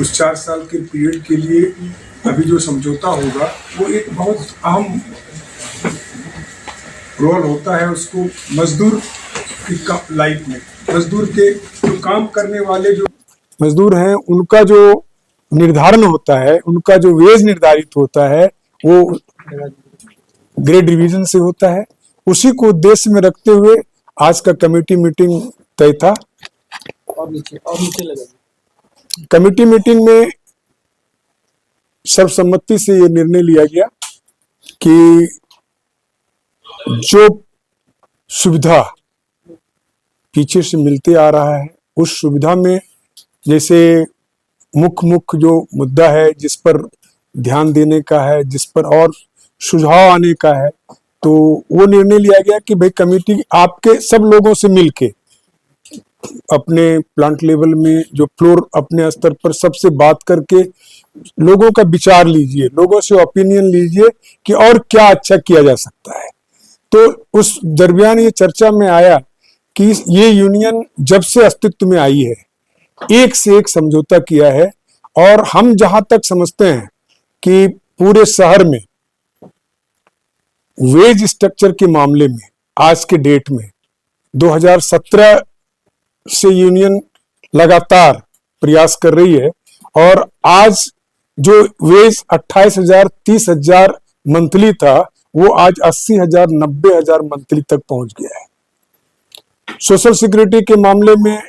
उस 4 साल के पीरियड के लिए अभी जो समझौता होगा वो एक बहुत अहम रोल होता है उसको मजदूर की लाइफ में। मजदूर के जो काम करने वाले जो मजदूर हैं उनका जो निर्धारण होता है, उनका जो वेज निर्धारित होता है वो ग्रेड डिवीजन से होता है। उसी को उद्देश्य में रखते हुए आज का कमेटी मीटिंग तय था। और नीचे लगा। कमेटी मीटिंग में सर्वसम्मति से ये निर्णय लिया गया कि जो सुविधा पीछे से मिलते आ रहा है उस सुविधा में जैसे मुख्य जो मुद्दा है जिस पर ध्यान देने का है, जिस पर और सुझाव आने का है, तो वो निर्णय लिया गया कि भाई कमेटी आपके सब लोगों से मिलके अपने प्लांट लेवल में जो फ्लोर अपने स्तर पर सबसे बात करके लोगों का विचार लीजिए, लोगों से ओपिनियन लीजिए कि और क्या अच्छा किया जा सकता है। तो उस दरमियान ये चर्चा में आया कि ये यूनियन जब से अस्तित्व में आई है एक से एक समझौता किया है और हम जहां तक समझते हैं कि पूरे शहर में वेज स्ट्रक्चर के मामले में आज के डेट में 2017 से यूनियन लगातार प्रयास कर रही है और आज जो वेज 28,000 30,000 मंथली था वो आज 80,000 90,000 मंथली तक पहुंच गया है। सोशल सिक्योरिटी के मामले में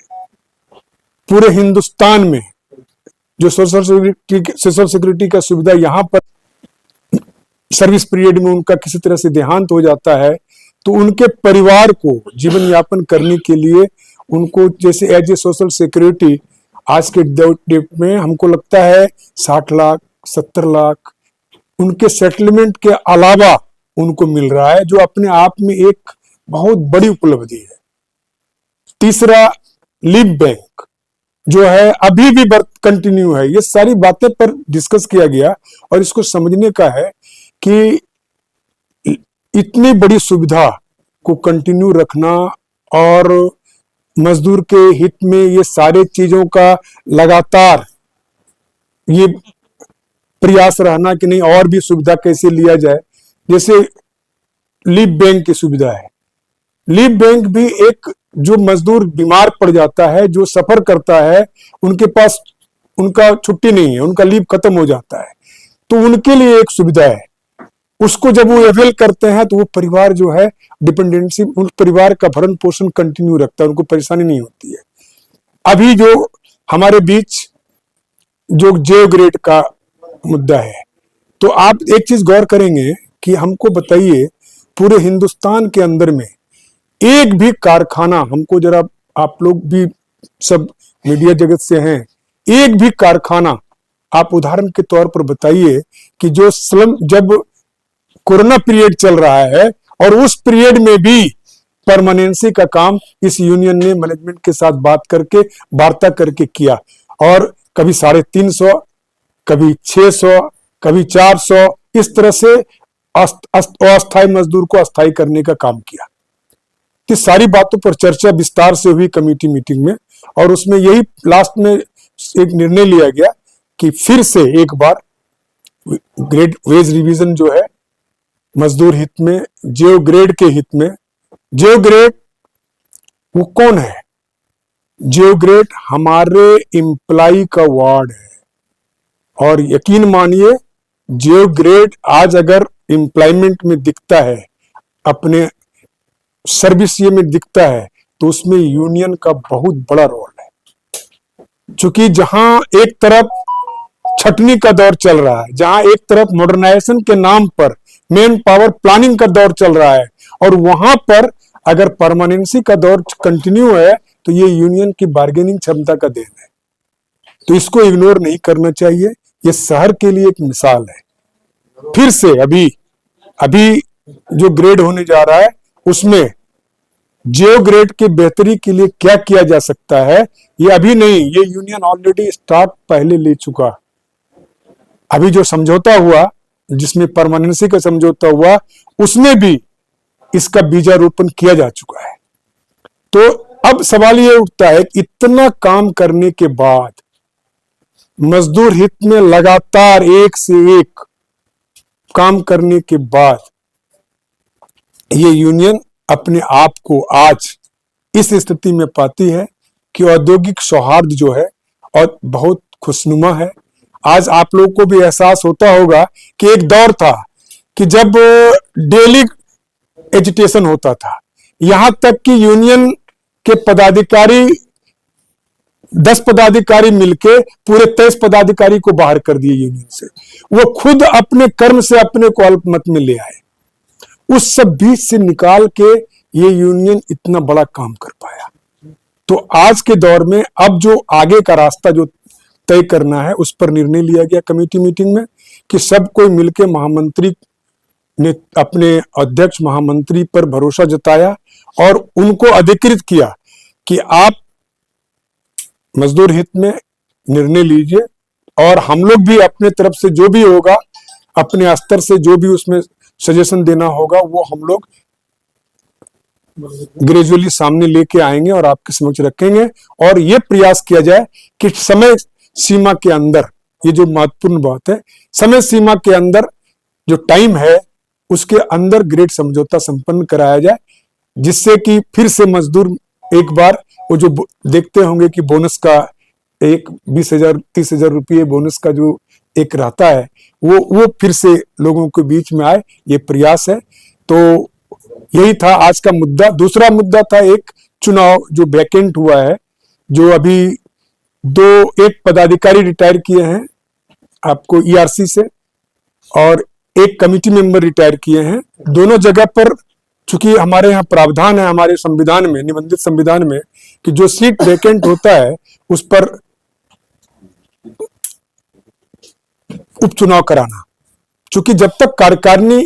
पूरे हिंदुस्तान में जो सोशल सिक्योरिटी का सुविधा यहाँ पर सर्विस पीरियड में उनका किसी तरह से देहांत हो जाता है तो उनके परिवार को जीवन यापन करने के लिए उनको जैसे एज ए सोशल सिक्योरिटी आज के डेट में हमको लगता है 60 लाख 70 लाख उनके सेटलमेंट के अलावा उनको मिल रहा है, जो अपने आप में एक बहुत बड़ी उपलब्धि है। तीसरा लीव बैंक जो है अभी भी कंटिन्यू है। ये सारी बातें पर डिस्कस किया गया और इसको समझने का है कि इतनी बड़ी सुविधा को कंटिन्यू रखना और मजदूर के हित में ये सारे चीजों का लगातार ये प्रयास रहना कि नहीं और भी सुविधा कैसे लिया जाए। जैसे लीव बैंक की सुविधा है, लीव बैंक भी एक जो मजदूर बीमार पड़ जाता है, जो सफर करता है, उनके पास उनका छुट्टी नहीं है, उनका लीव खत्म हो जाता है, तो उनके लिए एक सुविधा है। उसको जब वो अवेल करते हैं तो वो परिवार जो है डिपेंडेंसी उस परिवार का भरण पोषण कंटिन्यू रखता है, उनको परेशानी नहीं होती है। अभी जो हमारे बीच जो जे ग्रेड का मुद्दा है, तो आप एक चीज गौर करेंगे कि हमको बताइए पूरे हिंदुस्तान के अंदर में एक भी कारखाना, हमको जरा आप लोग भी सब मीडिया जगत से हैं, एक भी कारखाना आप उदाहरण के तौर पर बताइए कि जो स्लम जब कोरोना पीरियड चल रहा है और उस पीरियड में भी परमानेंसी का काम इस यूनियन ने मैनेजमेंट के साथ बात करके वार्ता करके किया और कभी 350, कभी 600, कभी 400 इस तरह से अस्थायी मजदूर को अस्थायी करने का काम किया। तो सारी बातों पर चर्चा विस्तार से हुई कमेटी मीटिंग में और उसमें यही लास्ट में एक निर्णय लिया गया कि फिर से एक बार ग्रेड वेज रिवीजन जो है मजदूर हित में, जियो ग्रेड के हित में। जियो ग्रेड वो कौन है? जियो ग्रेड हमारे एम्प्लाई का वार्ड है और यकीन मानिए जियो ग्रेड आज अगर एम्प्लॉयमेंट में दिखता है, अपने सर्विस ये में दिखता है, तो उसमें यूनियन का बहुत बड़ा रोल है। क्योंकि जहां एक तरफ छटनी का दौर चल रहा है, जहां एक तरफ मॉडर्नाइजेशन के नाम पर मेन पावर प्लानिंग का दौर चल रहा है और वहां पर अगर परमानेंसी का दौर कंटिन्यू है तो ये यूनियन की बार्गेनिंग क्षमता का देन है। तो इसको इग्नोर नहीं करना चाहिए। ये शहर के लिए एक मिसाल है। फिर से अभी जो ग्रेड होने जा रहा है उसमें जियो ग्रेड की बेहतरी के लिए क्या किया जा सकता है, ये अभी नहीं, ये यूनियन ऑलरेडी स्टार्ट पहले ले चुका। अभी जो समझौता हुआ, जिसमें परमानेंसी का समझौता हुआ, उसमें भी इसका बीजारोपण किया जा चुका है। तो अब सवाल ये उठता है कि इतना काम करने के बाद मजदूर हित में लगातार एक से एक काम करने के बाद ये यूनियन अपने आप को आज इस स्थिति में पाती है कि औद्योगिक सौहार्द जो है और बहुत खुशनुमा है। आज आप लोगों को भी एहसास होता होगा कि एक दौर था कि जब डेली एजिटेशन होता था, यहां तक कि यूनियन के पदाधिकारी 10 पदाधिकारी मिलके पूरे 23 पदाधिकारी को बाहर कर दिए यूनियन से। वो खुद अपने कर्म से अपने को अल्पमत में ले आए। उस सब बीच से निकाल के ये यूनियन इतना बड़ा काम कर पाया। तो आज के दौर में अब जो आगे का रास्ता जो तय करना है, उस पर निर्णय लिया गया कमेटी मीटिंग में कि सब कोई मिलके महामंत्री ने अपने अध्यक्ष महामंत्री पर भरोसा जताया और उनको अधिकृत किया कि आप मजदूर हित में निर्णय लीजिए और हम लोग भी अपने तरफ से जो भी होगा, अपने स्तर से जो भी उसमें सजेशन देना होगा, वो हम लोग ग्रेजुअली सामने लेके आएंगे और आपके समक्ष रखेंगे। और ये प्रयास किया जाए कि समय सीमा के अंदर, ये जो महत्वपूर्ण बात है, समय सीमा के अंदर जो टाइम है उसके अंदर ग्रेड समझौता संपन्न कराया जाए, जिससे कि फिर से मजदूर एक बार वो जो देखते होंगे कि बोनस का एक 20,000 30,000 रुपये बोनस का जो एक रहता है, वो फिर से लोगों के बीच में आए, ये प्रयास है। तो यही था आज का मुद्दा। दूसरा मुद्दा था एक चुनाव जो वैकेंट हुआ है, जो अभी एक पदाधिकारी रिटायर किए हैं आपको ईआरसी से और एक कमिटी मेंबर रिटायर किए हैं। दोनों जगह पर चूंकि हमारे यहाँ प्रावधान है हमारे संविधान में, निबंधित संविधान में, कि जो सीट वैकेंट होता है उस पर उपचुनाव कराना। चूंकि जब तक कार्यकारिणी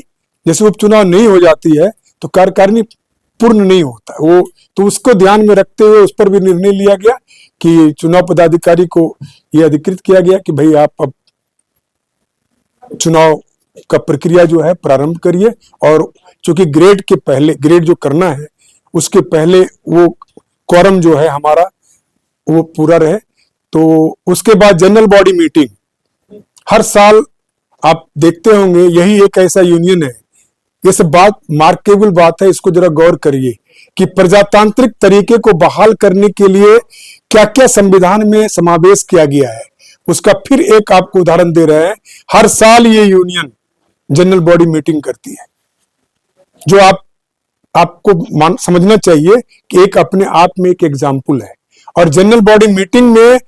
जैसे उपचुनाव नहीं हो जाती है तो कार्यकारिणी पूर्ण नहीं होता वो, तो उसको ध्यान में रखते हुए उस पर भी निर्णय लिया गया कि चुनाव पदाधिकारी को यह अधिकृत किया गया कि भाई आप अब चुनाव का प्रक्रिया जो है प्रारंभ करिए। और चूंकि ग्रेड के पहले, ग्रेड जो करना है उसके पहले वो क्वारम जो है हमारा वो पूरा रहे। तो उसके बाद जनरल बॉडी मीटिंग हर साल आप देखते होंगे, यही एक ऐसा यूनियन है, ये सब बात मार्केबल बात है, इसको जरा गौर करिए कि प्रजातांत्रिक तरीके को बहाल करने के लिए क्या क्या संविधान में समावेश किया गया है, उसका फिर एक आपको उदाहरण दे रहे हैं। हर साल ये यूनियन जनरल बॉडी मीटिंग करती है, जो आपको समझना चाहिए कि एक अपने आप में एक एग्जाम्पल है। और जनरल बॉडी मीटिंग में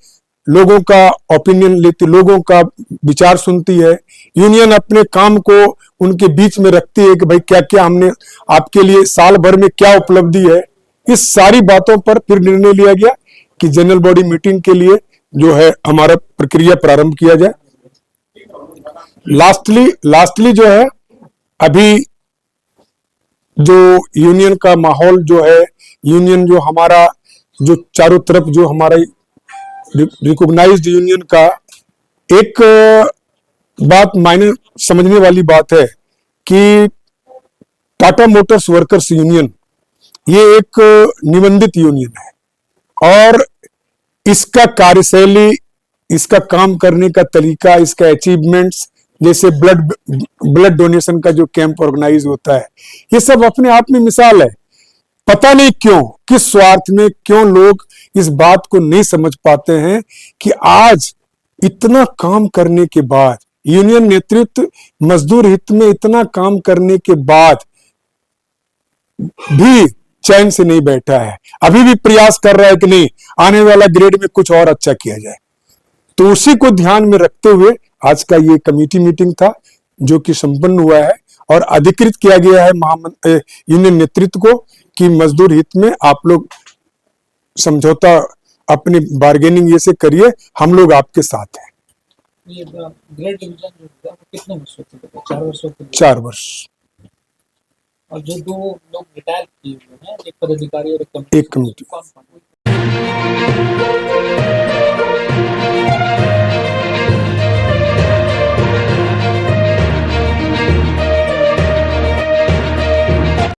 लोगों का ओपिनियन लेती, लोगों का विचार सुनती है। यूनियन अपने काम को उनके बीच में रखती है कि भाई क्या क्या हमने आपके लिए साल भर में क्या उपलब्धि है। इस सारी बातों पर फिर निर्णय लिया गया कि जनरल बॉडी मीटिंग के लिए जो है हमारा प्रक्रिया प्रारंभ किया जाए। लास्टली जो है अभी जो यूनियन का माहौल जो है, यूनियन जो हमारा जो चारों तरफ जो हमारा रिकॉग्नाइज्ड यूनियन का एक बात मायने समझने वाली बात है कि टाटा मोटर्स वर्कर्स यूनियन ये एक निबंधित यूनियन है और इसका कार्यशैली, इसका काम करने का तरीका, इसका अचीवमेंट्स, जैसे ब्लड डोनेशन का जो कैंप ऑर्गेनाइज होता है, ये सब अपने आप में मिसाल है। पता नहीं क्यों, किस स्वार्थ में, क्यों लोग इस बात को नहीं समझ पाते हैं कि आज इतना काम करने के बाद, यूनियन नेतृत्व मजदूर हित में इतना काम करने के बाद भी चैन से नहीं बैठा है, अभी भी प्रयास कर रहा है कि नहीं आने वाला ग्रेड में कुछ और अच्छा किया जाए। तो उसी को ध्यान में रखते हुए आज का ये कमेटी मीटिंग था जो कि संपन्न हुआ है और अधिकृत किया गया है यूनियन नेतृत्व को कि मजदूर हित में आप लोग समझौता अपनी बार्गेनिंग ये से करिए, हम लोग आपके साथ हैं। ये ग्रेड डिवीजन जो है वो कितने वर्षों के लिए? 4 वर्षों के लिए। 4 वर्ष। और जो 2 लोग रिटायर किए हुए हैं, एक पदाधिकारी और एक कमेटी, एक कमेटी। कौन-कौन?